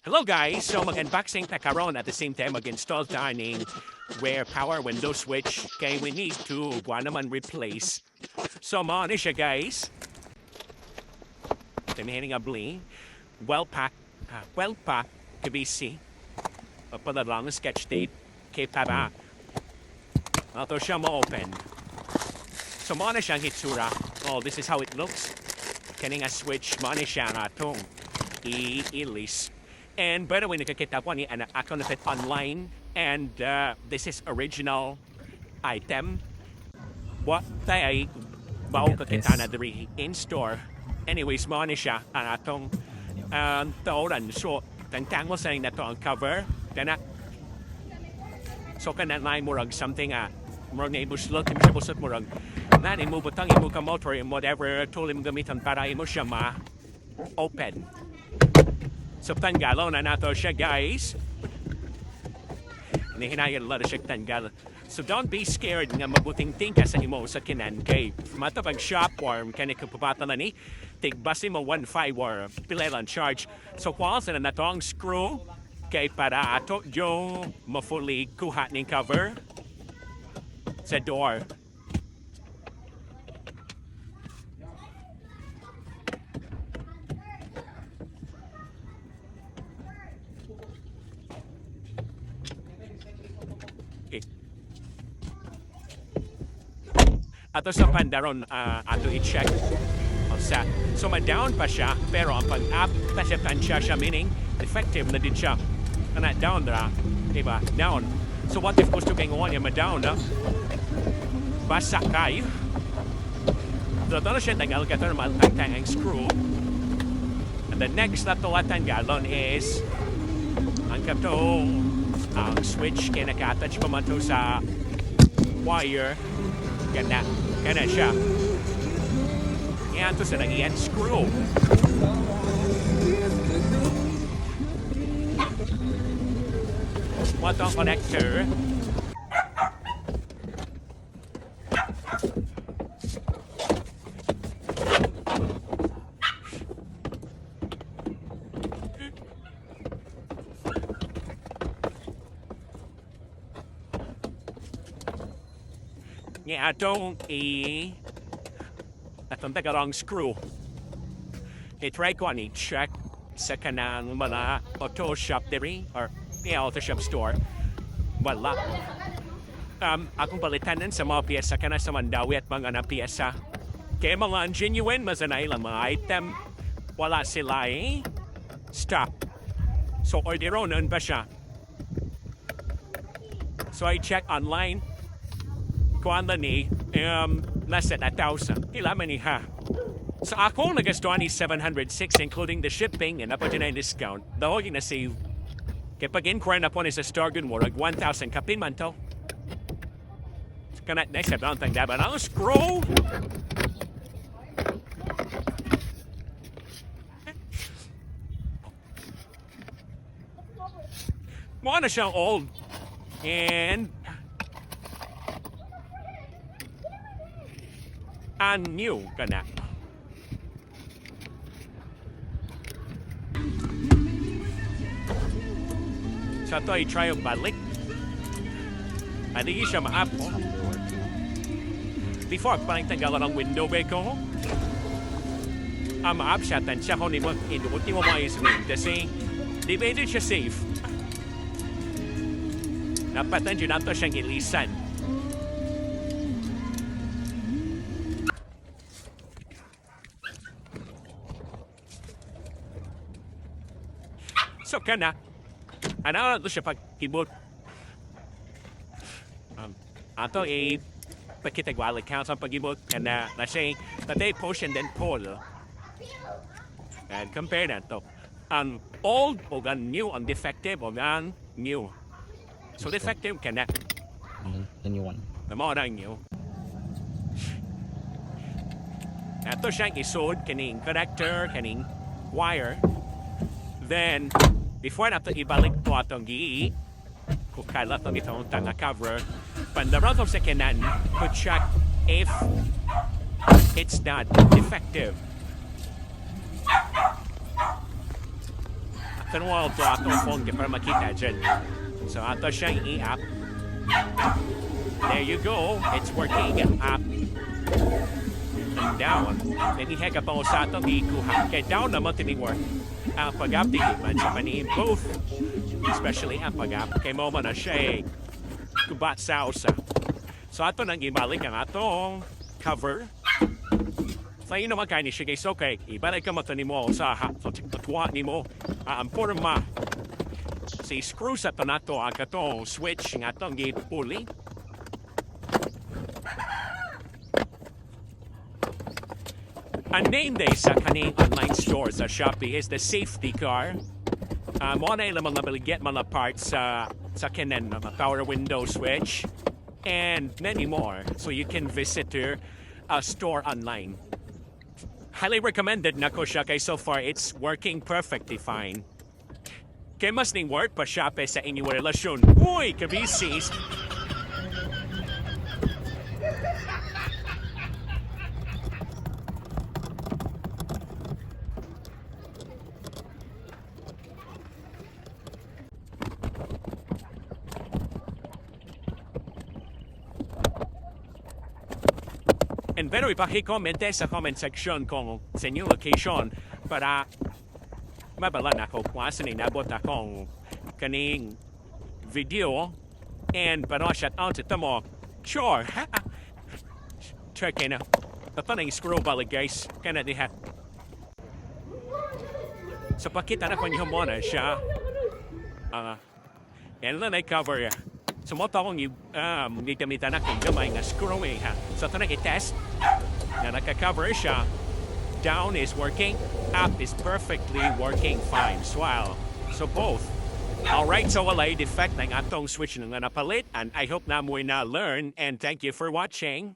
Hello guys! So mag-unboxing ta karon at the same time mag-install ta ning rare power window switch kay we need to buwan naman replace. So mo ni siya guys. Tamihin nga bling. Well packed. Well packed. KBC. Pala lang sketch date. Kay para. Ito siya mo-open. So mo na siyang hitsura. Oh, this is how it looks. Kani nga switch mo na siya nga itong i-ilis. And by the way, nakakita ko ni ako na fit online. And this is original item. What ay baong kakita na diri in store. Anyways, mo ni siya ang atong taoran. So, tantang mo sa na to ang cover. Kana. So, kana na murag something murag na ibuslot, siya busot murag. Na imo butang imo ka motor, whatever tool imo gamitan para imo siya ma-open. So, tanggalo na nato siya, guys. Nihinayan lang siya tanggal. So, don't be scared nga mabuting tingka sa imo sa kinan kay matapag shopworm kani kapapatala ni tigbasi mo 1.5 or pilelan charge. So, kwal sa na natong screw kay para ato jo mafully kuha ning cover sa door. Ato sa pandaron, ato i-check. So, ma-down pa siya, pero ang pag-up pa siya tansya siya, meaning effective na din siya. Kana down na, diba? Down. So, what if gusto kayong ngayon, ma-down na? Basa kayo. So, doon na siya tagal ka ito tangtang ang screw. And the next na ito tanggalon is ang kato, ang switch, kaya naka-attach pa man ito sa wire. Kana siya. Yan to sa nag-iyan screw. What ang connector? Yeah, atong tagarang screw. I-try ko ani check sa kanang mga auto shop diri or auto shop store. Wala. Akong balitanan sa mga piyesa kana sa Mandawi at mga na piyesa. Kaya mga genuine masanay lang mga item. Wala sila stop. So orderonon ba siya? So I check online. Kuanda ni, less than 1,000. Ila man ni ha. So ako nagastuan ni 706 including the shipping and apa din ang discount. Daho yung na-save. Kaya pag inquire na po ni sa store gun mo, 1,000 kapin man to. Kanat na siya doon tang daban. Ang scroll! Mukha na siyang old. And new ka na. So ito i-try yung balik. Hindi siya ma-up. Before, parang tanggalan ang window ba ko? Ma-up siya, tansya ko ni mo, inuuti mo mga ismin. Kasi, di ba hindi siya safe? Napatan dyan nato siyang ilisan. So kana, ano ito siya pag-keyboard? Ato pakitagwal account sa pag-keyboard kana na siya that they push and then pull. And compare that to an old o gan new, ang defective o gan new. So defective kana. The new one. The more than new. Ato siyang isod kaning connector, kaning wire. Then, before nato ibalik po atong kung kailan itong tanga cover, pandaran sa kanan to check if it's not defective. Tanwal to atong phone para makita dyan. So ato siyang i-up. There you go. It's working. Up and down. Then iheka pa mo sa atong ikuha. Kaya down naman tiniwork. Ang pag-up di man siya mani-improve. Especially ang pag-up. Kaya mo man na siya kubat sa usa. So ato nang ibalik ang atong cover. So yun naman kayo ni siya guys. Okay, ibalik ka matani mo sa so tuwa ni mo. Ang forma. Si screw sa to nato ang katong switch nga atong gipuli. Ang name day sa kaning online store sa Shopee is the safety car. Mo na ilang mga baligyan mga parts sa kanan mga power window switch and many more. So you can visit their store online. Highly recommended na ko siya kay so far it's working perfectly fine. Kay mas ning work pa Shopee sa inyong relasyon. Uy, kabisis! And very paki-comment sa comment section kung sa inyong location para mabala na ako kung asan inabot akong kaning video and para shout out sa tamo. Sure. Check na. Papanang scroll balik guys. Kana diha. So pakita na ko niyo muna siya. And then I cover so mo tawang nitamita na kung gamay nga screwing ha. So ito na i-test na naka-cover siya. Down is working, up is perfectly working fine. Swell. So both. Alright, so walay defect ng atong switch na napalit and I hope na mo na learn and thank you for watching.